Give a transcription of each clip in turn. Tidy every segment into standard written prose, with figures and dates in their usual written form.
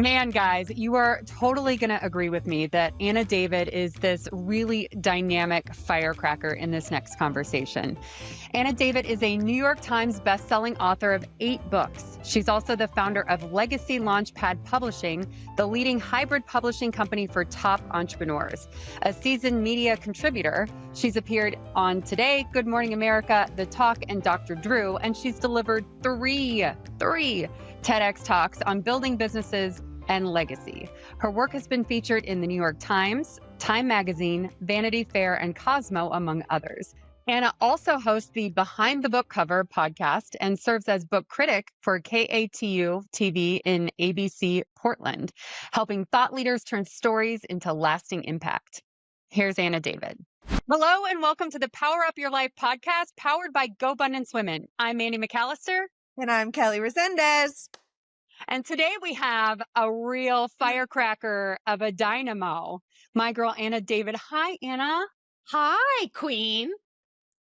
Man, guys, you are totally going to agree with me that Anna David is this really dynamic firecracker in this next conversation. Anna David is a New York Times bestselling author of 8 books. She's also the founder of Legacy Launchpad Publishing, the leading hybrid publishing company for top entrepreneurs. A seasoned media contributor, she's appeared on Today, Good Morning America, The Talk, and Dr. Drew, and she's delivered three TEDx talks on building businesses and legacy. Her work has been featured in the New York Times, Time Magazine, Vanity Fair, and Cosmo, among others. Anna also hosts the Behind the Book Cover podcast and serves as book critic for KATU TV in ABC Portland, helping thought leaders turn stories into lasting impact. Here's Anna David. Hello and welcome to the Power Up Your Life podcast, powered by GoBundance Women. I'm Mandy McAllister. And I'm Kelly Resendez. And today we have a real firecracker of a dynamo, my girl Anna David. Hi, Anna. Hi, Queen.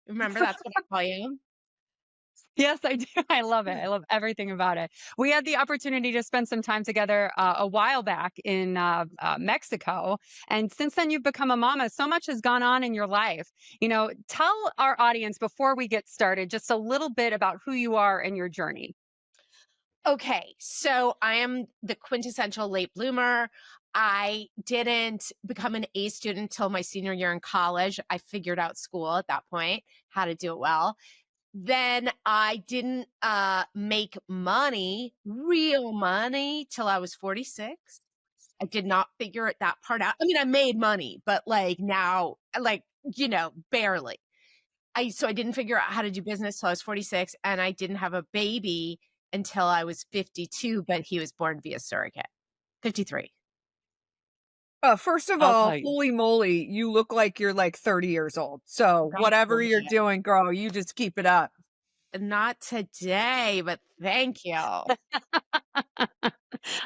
Remember, that's what I call you. Yes, I do. I love it. I love everything about it. We had the opportunity to spend some time together a while back in Mexico. And since then, you've become a mama. So much has gone on in your life. You know, tell our audience before we get started just a little bit about who you are and your journey. Okay, so I am the quintessential late bloomer. I didn't become an A student until my senior year in college. I figured out school at that point, how to do it well. Then I didn't make money, real money, till I was 46. I did not figure that part out. I mean, I made money, but now, barely. So I didn't figure out how to do business till I was 46, and I didn't have a baby until I was 52, but he was born via surrogate. 53. First of all, holy moly, you look like you're like 30 years old. So whatever you're doing, girl, you just keep it up. Not today, but thank you.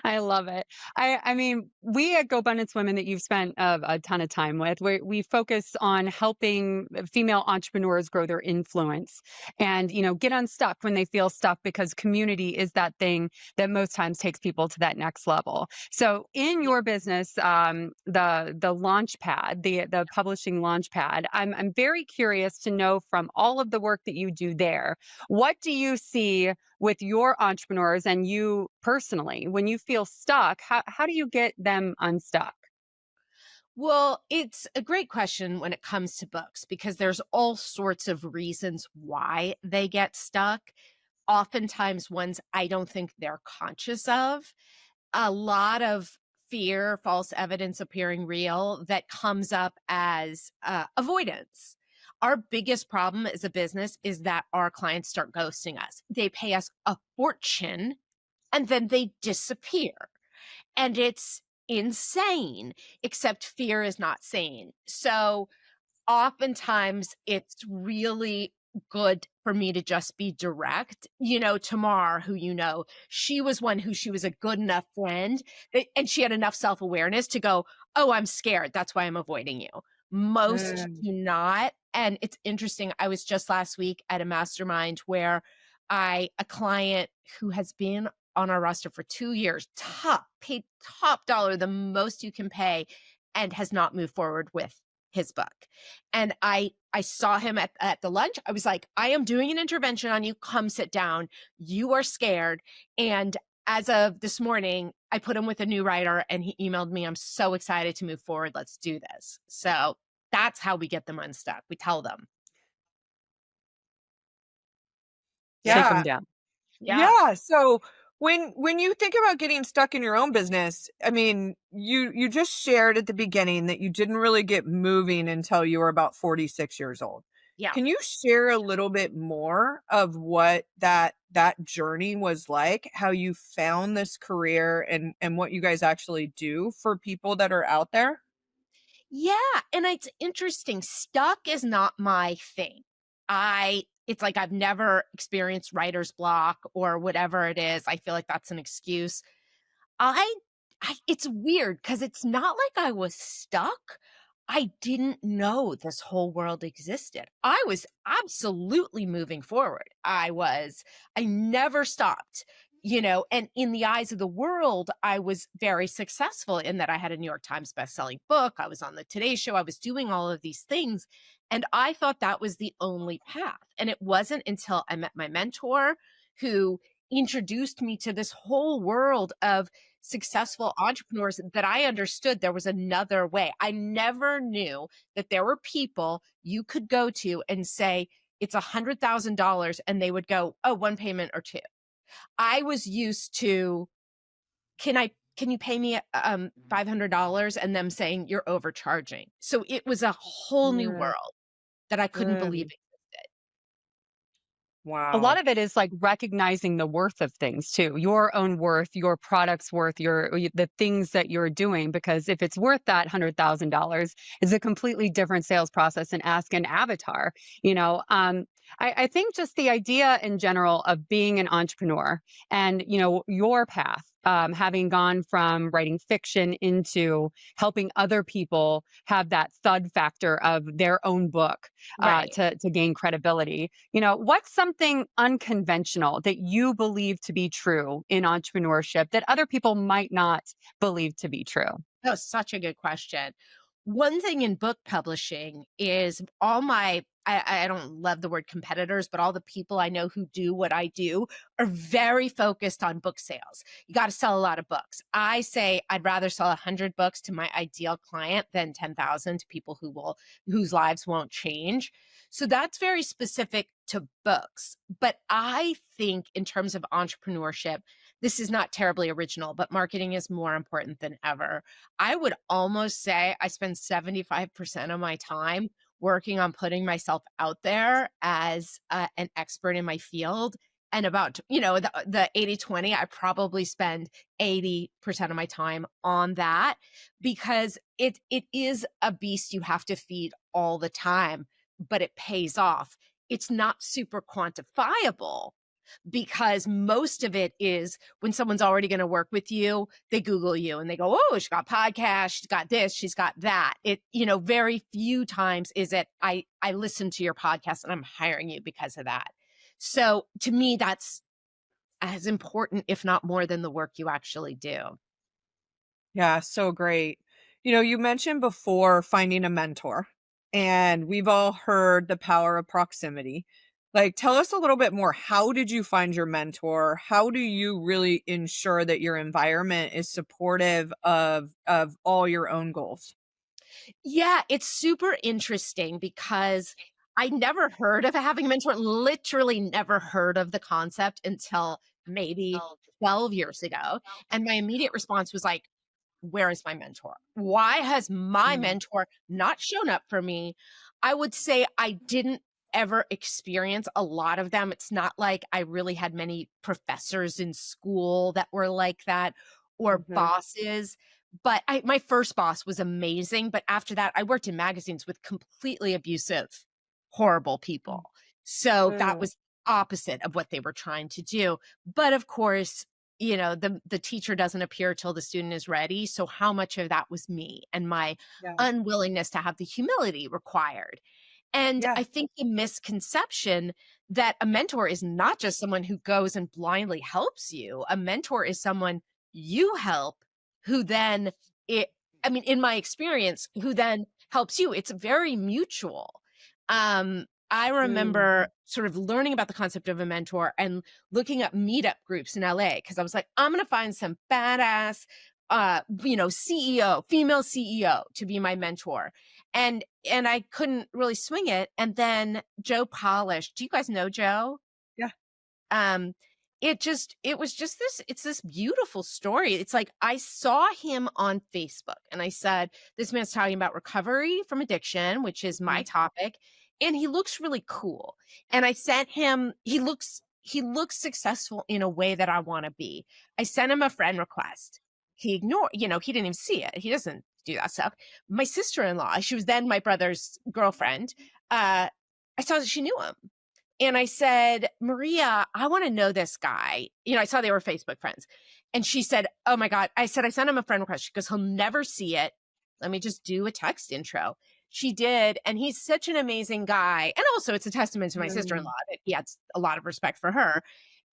I love it. I mean, we at GoBundance Women that you've spent a ton of time with, we focus on helping female entrepreneurs grow their influence and, get unstuck when they feel stuck, because community is that thing that most times takes people to that next level. So in your business, the Launchpad, the publishing Launchpad, I'm very curious to know from all of the work that you do there, what do you see with your entrepreneurs and you personally, when you feel stuck, how do you get them unstuck? Well, it's a great question when it comes to books, because there's all sorts of reasons why they get stuck. Oftentimes ones I don't think they're conscious of. A lot of fear, false evidence appearing real, that comes up as avoidance. Our biggest problem as a business is that our clients start ghosting us. They pay us a fortune and then they disappear. And it's insane, except fear is not sane. So oftentimes it's really good for me to just be direct. Tamar, who she was one who she was a good enough friend and she had enough self-awareness to go, oh, I'm scared. That's why I'm avoiding you. Most do not. And it's interesting. I was just last week at a mastermind where a client who has been on our roster for 2 years, paid top dollar, the most you can pay, and has not moved forward with his book. And I saw him at the lunch. I was like, I am doing an intervention on you. Come sit down. You are scared. And as of this morning, I put him with a new writer and he emailed me. I'm so excited to move forward. Let's do this. So that's how we get them unstuck. We tell them. Shake them down. Yeah. So when you think about getting stuck in your own business, I mean, you just shared at the beginning that you didn't really get moving until you were about 46 years old. Yeah. Can you share a little bit more of what that journey was like, how you found this career and what you guys actually do for people that are out there? Yeah. And it's interesting. Stuck is not my thing. It's like I've never experienced writer's block or whatever it is. I feel like that's an excuse. It's weird because it's not like I was stuck. I didn't know this whole world existed. I was absolutely moving forward. I never stopped. And in the eyes of the world, I was very successful in that I had a New York Times bestselling book. I was on the Today Show. I was doing all of these things. And I thought that was the only path. And it wasn't until I met my mentor who introduced me to this whole world of successful entrepreneurs that I understood there was another way. I never knew that there were people you could go to and say, it's $100,000, and they would go, oh, one payment or two. I was used to, can you pay me $500, and them saying you're overcharging. So it was a whole new Yeah. world that I couldn't believe Mm. existed. A lot Wow. of it is like recognizing the worth of things too, your own worth, your product's worth, the things that you're doing. Because if it's worth that $100,000, it's a completely different sales process and ask an avatar. You know, I think just the idea in general of being an entrepreneur and your path, having gone from writing fiction into helping other people have that thud factor of their own book Right. to gain credibility. What's something unconventional that you believe to be true in entrepreneurship that other people might not believe to be true? That was such a good question. One thing in book publishing is all I don't love the word competitors, but all the people I know who do what I do are very focused on book sales. You got to sell a lot of books. I say I'd rather sell 100 books to my ideal client than 10,000 to people whose lives won't change. So that's very specific to books. But I think in terms of entrepreneurship, this is not terribly original, but marketing is more important than ever. I would almost say I spend 75% of my time working on putting myself out there as an expert in my field. And about, the 80/20, I probably spend 80% of my time on that, because it is a beast you have to feed all the time, but it pays off. It's not super quantifiable, because most of it is when someone's already going to work with you, they Google you and they go, oh, she's got podcast, she's got this, she's got that. Very few times is it, I listened to your podcast and I'm hiring you because of that. So to me, that's as important, if not more, than the work you actually do. Yeah, so great. You mentioned before finding a mentor, and we've all heard the power of proximity. Like, tell us a little bit more. How did you find your mentor? How do you really ensure that your environment is supportive of all your own goals? Yeah, it's super interesting because I never heard of having a mentor, literally never heard of the concept until maybe 12 years ago. And my immediate response was like, where is my mentor? Why has my Mm. mentor not shown up for me? I would say I didn't ever experience a lot of them. It's not like I really had many professors in school that were like that, or Mhm. bosses. But my first boss was amazing. But after that, I worked in magazines with completely abusive, horrible people. So that Mm. was opposite of what they were trying to do. But of course, the teacher doesn't appear till the student is ready. So how much of that was me and my Yeah. unwillingness to have the humility required? And Yeah. I think the misconception that a mentor is not just someone who goes and blindly helps you. A mentor is someone you help, who then it I mean, in my experience, who then helps you. It's very mutual. I Mm. remember sort of learning about the concept of a mentor and looking up meetup groups in LA, because I was like, I'm going to find some badass, CEO, female CEO to be my mentor. And I couldn't really swing it. And then Joe Polish, do you guys know Joe? Yeah. Um, it's this beautiful story. It's like I saw him on Facebook and I said, this man's talking about recovery from addiction, which is my Mhm. topic, and he looks really cool. And I sent him, he looks successful in a way that I want to be. I sent him a friend request. He ignored, he didn't even see it. He doesn't do that stuff. My sister-in-law, she was then my brother's girlfriend. I saw that she knew him. And I said, Maria, I want to know this guy. I saw they were Facebook friends. And she said, oh my God. I said, I sent him a friend request. She goes, he'll never see it. Let me just do a text intro. She did. And he's such an amazing guy. And also, it's a testament to my sister in Mm. law that he had a lot of respect for her.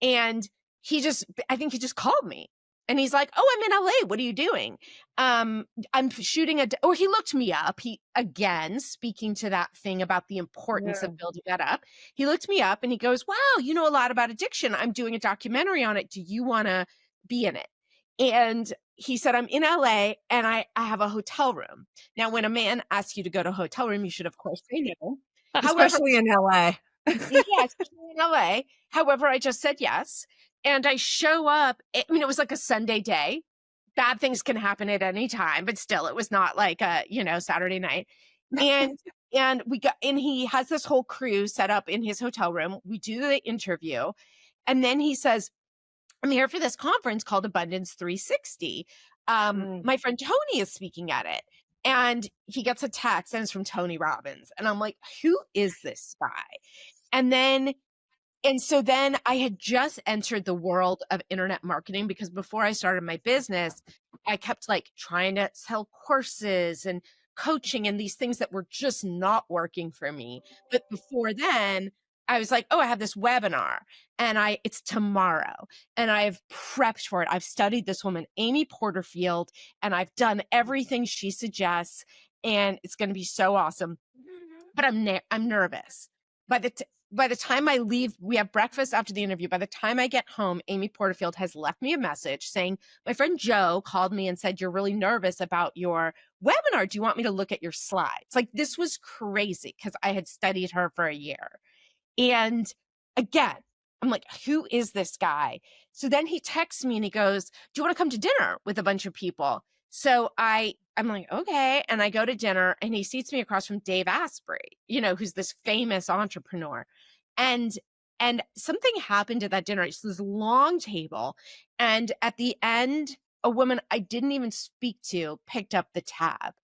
And I think he just called me and he's like, "Oh, I'm in LA. What are you doing?" I'm shooting or he looked me up. He, again, speaking to that thing about the importance Yeah. of building that up. He looked me up and he goes, "Wow, you know a lot about addiction. I'm doing a documentary on it. Do you want to be in it?" And he said, "I'm in LA and I have a hotel room." Now, when a man asks you to go to a hotel room, you should, of course, say no. However, Especially in LA. yeah, especially in LA. However, I just said yes. And I show up. I mean, it was like a Sunday day. Bad things can happen at any time, but still, it was not like a, Saturday night. And and he has this whole crew set up in his hotel room. We do the interview. And then he says, "I'm here for this conference called Abundance 360. Mm. My friend Tony is speaking at it." And he gets a text and it's from Tony Robbins. And I'm like, who is this guy? And then so then I had just entered the world of internet marketing because before I started my business, I kept like trying to sell courses and coaching and these things that were just not working for me. But before then, I was like, "Oh, I have this webinar and it's tomorrow and I've prepped for it. I've studied this woman, Amy Porterfield, and I've done everything she suggests and it's going to be so awesome." But I'm nervous. By the by the time I leave, we have breakfast after the interview. By the time I get home, Amy Porterfield has left me a message saying, "My friend Joe called me and said, you're really nervous about your webinar. Do you want me to look at your slides?" Like, this was crazy because I had studied her for a year. And again, I'm like, who is this guy? So then he texts me and he goes, "Do you want to come to dinner with a bunch of people?" So I'm like, okay. And I go to dinner and he seats me across from Dave Asprey, who's this famous entrepreneur. And something happened at that dinner. It's this long table. And at the end, a woman I didn't even speak to picked up the tab.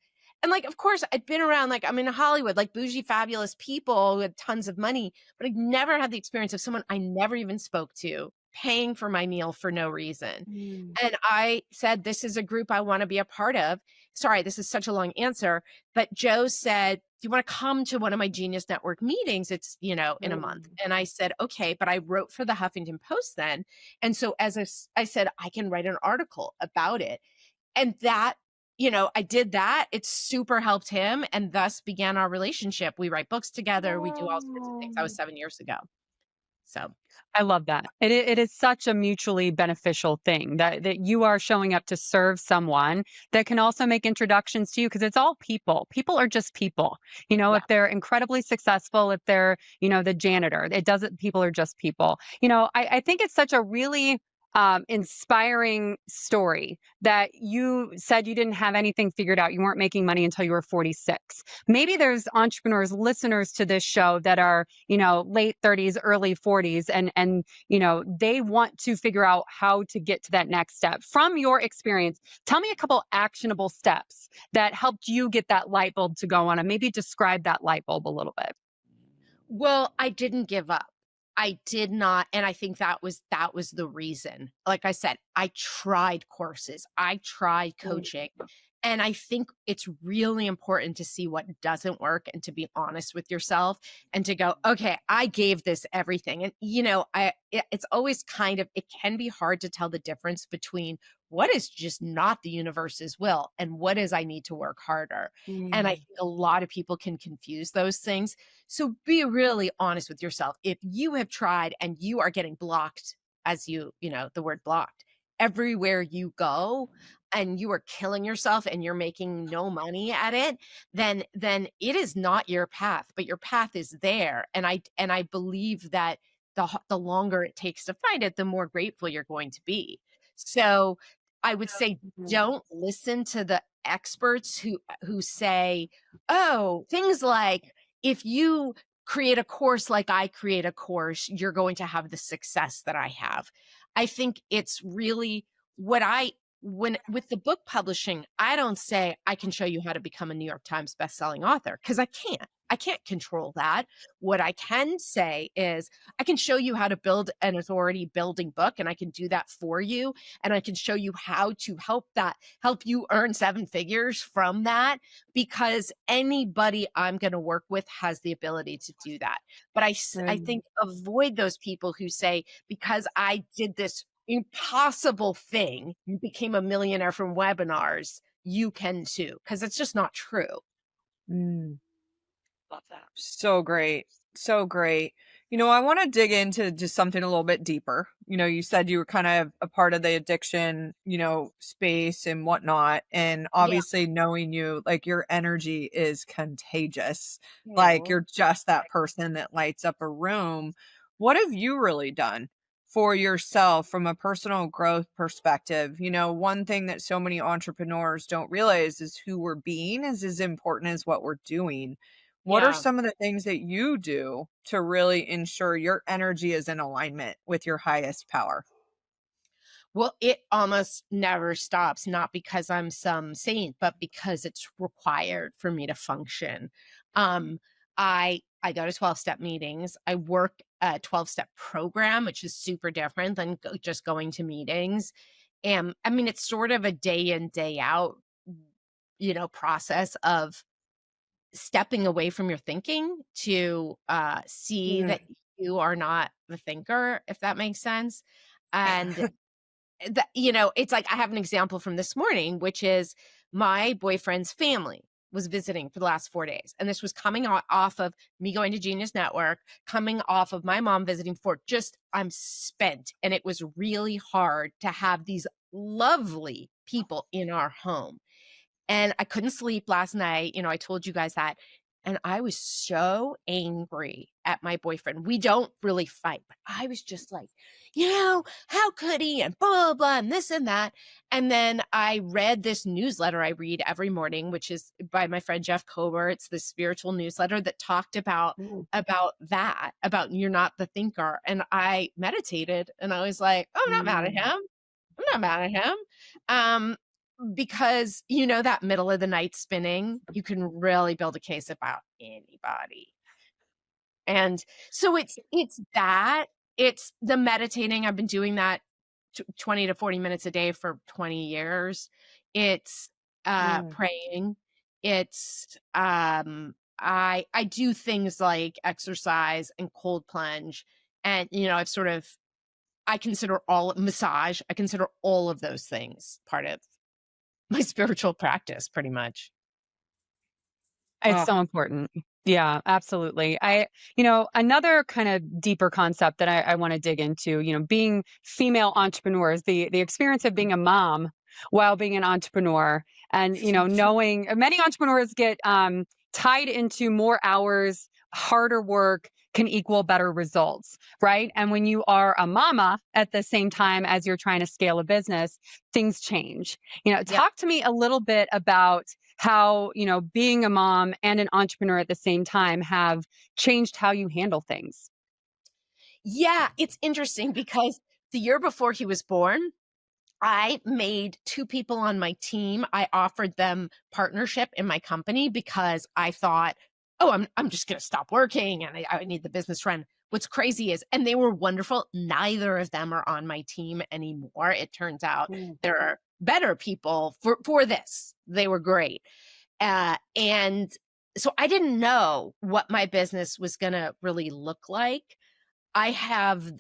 And like, of course, I'd been around, like, I'm in Hollywood, like bougie, fabulous people with tons of money, but I'd never had the experience of someone I never even spoke to paying for my meal for no reason. Mm. And I said, "This is a group I want to be a part of." Sorry, this is such a long answer, but Joe said, "Do you want to come to one of my Genius Network meetings? It's, in a month." And I said, "Okay," but I wrote for the Huffington Post then. And so I said, I can write an article about it. And that, I did that. It super helped him and thus began our relationship. We write books together. We do all sorts of things. That was 7 years ago. So I love that. It is such a mutually beneficial thing that you are showing up to serve someone that can also make introductions to you because it's all people. People are just people. yeah. If they're incredibly successful, if they're, the janitor, it doesn't, people are just people. I think it's such a really inspiring story that you said you didn't have anything figured out. You weren't making money until you were 46. Maybe there's entrepreneurs, listeners to this show that are, late 30s, early 40s, and they want to figure out how to get to that next step. From your experience, tell me a couple actionable steps that helped you get that light bulb to go on, and maybe describe that light bulb a little bit. Well, I didn't give up. I did not. And I think that was the reason. Like I said, I tried courses, I tried coaching. And I think it's really important to see what doesn't work and to be honest with yourself and to go, okay, I gave this everything. And, it's always it can be hard to tell the difference between what is just not the universe's will and what is I need to work harder. And I Mm. think a lot of people can confuse those things. So be really honest with yourself. If you have tried and you are getting blocked, as the word blocked, everywhere you go, and you are killing yourself and you're making no money at it, then it is not your path, but your path is there. And I believe that the longer it takes to find it, the more grateful you're going to be. So I would say, Mhm. don't listen to the experts who say, oh, things like, if you create a course like I create a course, you're going to have the success that I have. I think it's really what when with the book publishing, I don't say I can show you how to become a New York Times bestselling author because I can't. I can't control that. What I can say is I can show you how to build an authority building book, and I can do that for you. And I can show you how to help you earn 7 figures from that, because anybody I'm going to work with has the ability to do that. But I Right. think avoid those people who say, because I did this impossible thing, you became a millionaire from webinars, you can too, because it's just not true. Mm. Love that. So great. So great. I want to dig into just something a little bit deeper. You said you were kind of a part of the addiction, space and whatnot. And Yeah. obviously knowing you, like your energy is contagious. Like Oh, you're just that person that lights up a room. What have you really done for yourself from a personal growth perspective? One thing that so many entrepreneurs don't realize is who we're being is as important as what we're doing. What are yeah. some of the things that you do to really ensure your energy is in alignment with your highest power? Well, it almost never stops, not because I'm some saint, but because it's required for me to function. Um, I go to 12-step meetings. I work a 12-step program, which is super different than just going to meetings. And I mean, it's sort of a day in, day out, process of stepping away from your thinking to see Mm. that you are not the thinker, if that makes sense. And it's like I have an example from this morning, which is my boyfriend's family was visiting for the last 4 days. And this was coming off of me going to Genius Network, coming off of my mom visiting for just, I'm spent. And it was really hard to have these lovely people in our home. And I couldn't sleep last night. I told you guys that. And I was so angry at my boyfriend. We don't really fight, but I was just like, how could he? And blah, blah, blah, and this and that. And then I read this newsletter I read every morning, which is by my friend Jeff Kober. It's the spiritual newsletter that talked about Ooh. that, about you're not the thinker. And I meditated and I was like, oh, I'm not mad at Mm. him. I'm not mad at him. Um, because that middle of the night spinning, you can really build a case about anybody. And so it's the meditating. I've been doing that 20 to 40 minutes a day for 20 years. It's Mm. praying. It's I do things like exercise and cold plunge. And I consider all massage. I consider all of those things part of my spiritual practice, pretty much. It's Oh, so important. Yeah, absolutely. Another kind of deeper concept that I want to dig into, being female entrepreneurs, the experience of being a mom while being an entrepreneur, and knowing many entrepreneurs get tied into more hours, harder work can equal better results, right? And when you are a mama at the same time as you're trying to scale a business, things change. Yep. Talk to me a little bit about how, being a mom and an entrepreneur at the same time have changed how you handle things. Yeah, it's interesting because the year before he was born, I made 2 people on my team. I offered them partnership in my company because I thought, "Oh, I'm just gonna stop working and I need the business run." What's crazy is and they were wonderful. Neither of them are on my team anymore. It turns out mm. there are better people for this. They were great. And so I didn't know what my business was gonna really look like. I have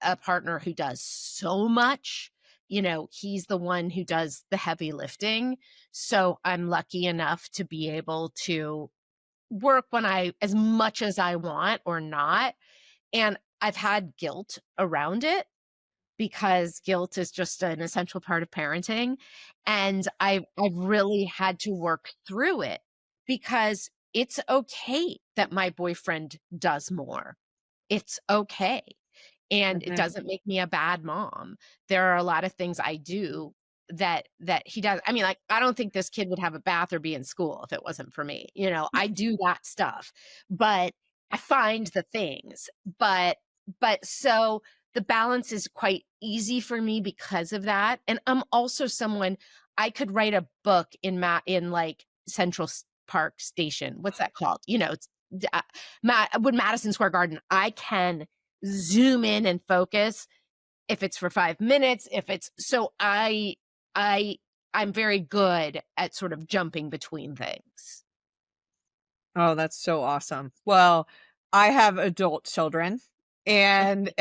a partner who does so much. He's the one who does the heavy lifting. So I'm lucky enough to be able to work as much as I want or not. And I've had guilt around it because guilt is just an essential part of parenting. And I've really had to work through it because it's okay that my boyfriend does more. It's okay. And it Mhm. doesn't make me a bad mom. There are a lot of things I do that he does. I mean, like, I don't think this kid would have a bath or be in school if it wasn't for me. I do that stuff, but I find the things. But so the balance is quite easy for me because of that. And I'm also someone I could write a book in like Park Station. What's that called? It's with Madison Square Garden. I can zoom in and focus if it's for 5 minutes, if it's so I I'm very good at sort of jumping between things. Oh, that's so awesome. Well, I have adult children And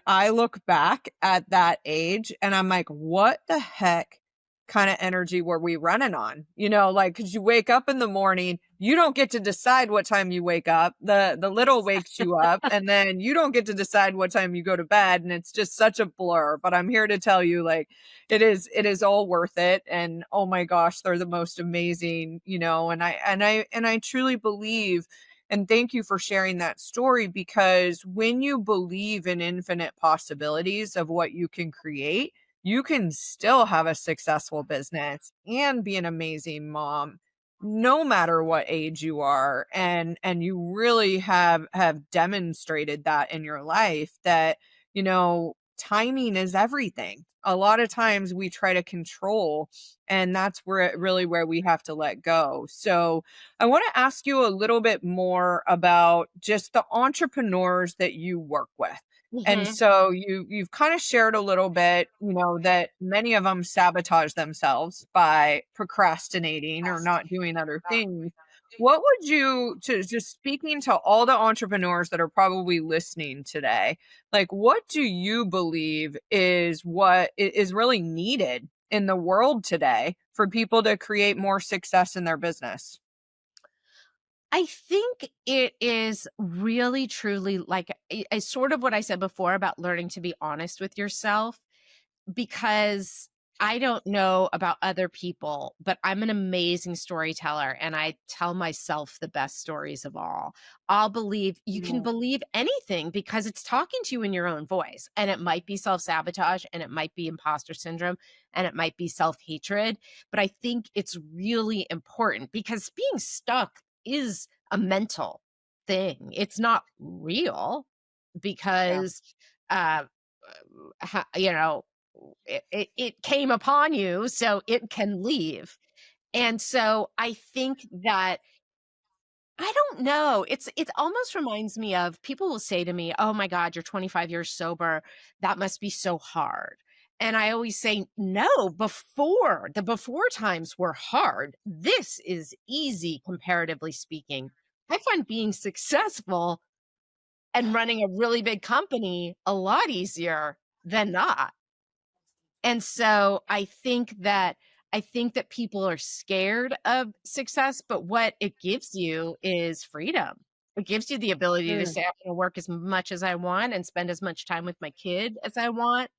I look back at that age and I'm like, what the heck kind of energy were we running on? Like, cause you wake up in the morning, you don't get to decide what time you wake up. The little wakes you up, and then you don't get to decide what time you go to bed. And it's just such a blur. But I'm here to tell you, like, it is all worth it. And oh my gosh, they're the most amazing, and I truly believe, and thank you for sharing that story, because when you believe in infinite possibilities of what you can create, you can still have a successful business and be an amazing mom no matter what age you are. And you really have demonstrated that in your life, that timing is everything. A lot of times we try to control, and that's where we have to let go. So I want to ask you a little bit more about just the entrepreneurs that you work with. And Mhm. so you've kind of shared a little bit, that many of them sabotage themselves by procrastinating or not doing other things. What would you, to just speaking to all the entrepreneurs that are probably listening today, like, what do you believe is what is really needed in the world today for people to create more success in their business? I think it is really truly like sort of what I said before about learning to be honest with yourself, because I don't know about other people, but I'm an amazing storyteller and I tell myself the best stories of all. You can Mm. believe anything because it's talking to you in your own voice. And it might be self sabotage, and it might be imposter syndrome, and it might be self hatred. But I think it's really important because being stuck is a mental thing, it's not real, Yeah. because, uh, you know, it came upon you, so it can leave. And so I think that I don't know. It almost reminds me of, people will say to me, "Oh my God, you're 25 years sober. That must be so hard." And I always say, "No, the before times were hard. This is easy comparatively speaking." I find being successful and running a really big company a lot easier than not. And so I think that people are scared of success, but what it gives you is freedom. It gives you the ability to Mm. say, I'm going to work as much as I want and spend as much time with my kid as I want.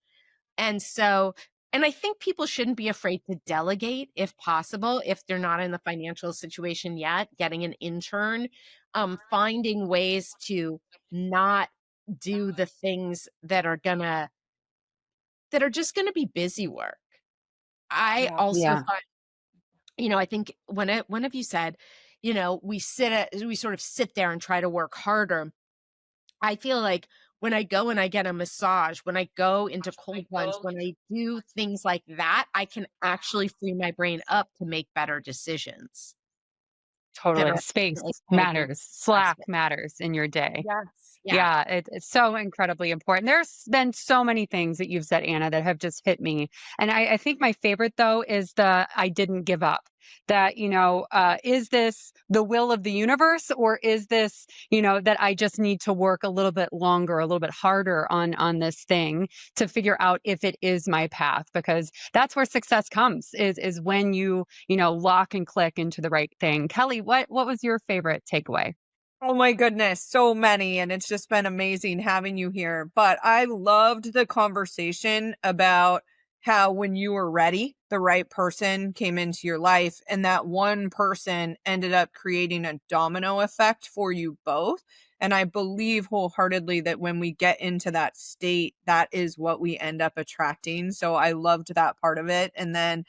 And so, and I think people shouldn't be afraid to delegate if possible, if they're not in the financial situation yet, getting an intern, finding ways to not do the things that are just gonna be busy work. I Yeah. also Yeah. find, I think one of you said, we sort of sit there and try to work harder. I feel like when I go and I get a massage, when I go into cold plunge, when I do things like that, I can actually free my brain up to make better decisions that Totally. are Space ultimately gonna be matters. Slack successful. matters in your day. Yes. Yeah. Yeah, it's so incredibly important. There's been so many things that you've said, Anna, that have just hit me. And I think my favorite, though, is the I didn't give up. That, is this the will of the universe, or is this, that I just need to work a little bit longer, a little bit harder on this thing to figure out if it is my path? Because that's where success comes, is when lock and click into the right thing. Kelly, what was your favorite takeaway? Oh my goodness, so many. And it's just been amazing having you here. But I loved the conversation about how when you were ready, the right person came into your life, and that one person ended up creating a domino effect for you both. And I believe wholeheartedly that when we get into that state, that is what we end up attracting. So I loved that part of it. And then,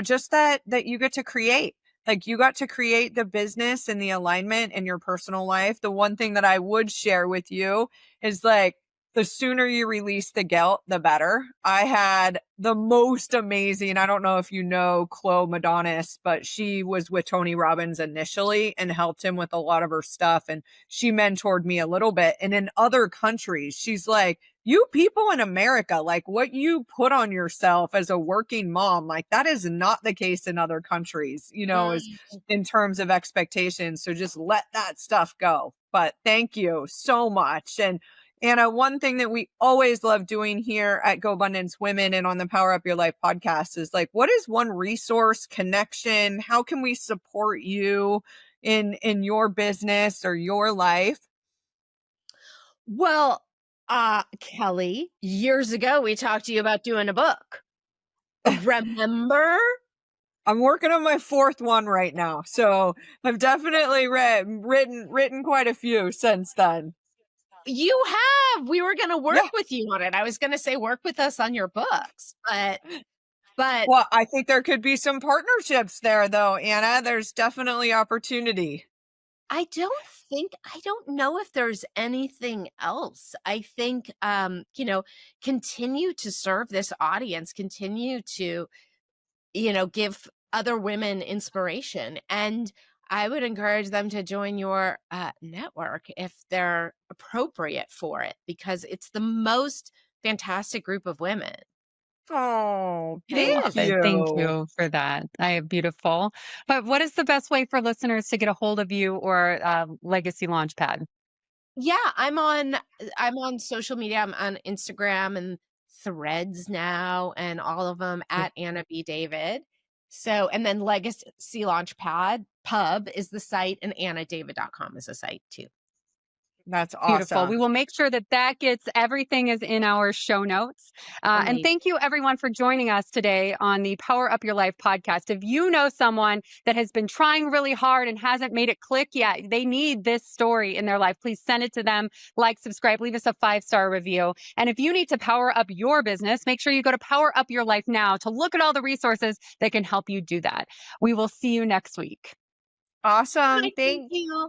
just that you get to create. Like, you got to create the business and the alignment in your personal life. The one thing that I would share with you is, like, the sooner you release the guilt, the better. I had the most amazing, I don't know if you know Chloe Madonis, but she was with Tony Robbins initially and helped him with a lot of her stuff. And she mentored me a little bit. And in other countries, she's like, you people in America, like, what you put on yourself as a working mom, like, that is not the case in other countries, is Mm. in terms of expectations. So just let that stuff go. But thank you so much. And Anna, one thing that we always love doing here at GoBundance Women and on the Power Up Your Life podcast is like, what is one resource, connection? How can we support you in your business or your life? Well, Kelly, years ago, we talked to you about doing a book. Remember? I'm working on my 4th one right now. So I've definitely written quite a few since then. You have. We were going to work Yeah. with you on it. I was going to say work with us on your books, but Well, I think there could be some partnerships there though, Anna. There's definitely opportunity. I don't know if there's anything else. I think, continue to serve this audience, continue to, give other women inspiration. And I would encourage them to join your network if they're appropriate for it, because it's the most fantastic group of women. Oh, It thank is. you. Thank you for that. Beautiful. But what is the best way for listeners to get a hold of you or Legacy Launchpad? Yeah, I'm on social media. I'm on Instagram and Threads now, and all of them at Anna B. David. So, and then Legacy Launchpad Pub is the site, and annadavid.com is the site too. That's Beautiful. awesome. We will make sure that gets everything is in our show notes. And thank you everyone for joining us today on the Power Up Your Life podcast. If you know someone that has been trying really hard and hasn't made it click yet, they need this story in their life, please send it to them, like, subscribe, leave us a 5-star review. And if you need to power up your business, make sure you go to Power Up Your Life now to look at all the resources that can help you do that. We will see you next week. Awesome. Thank you.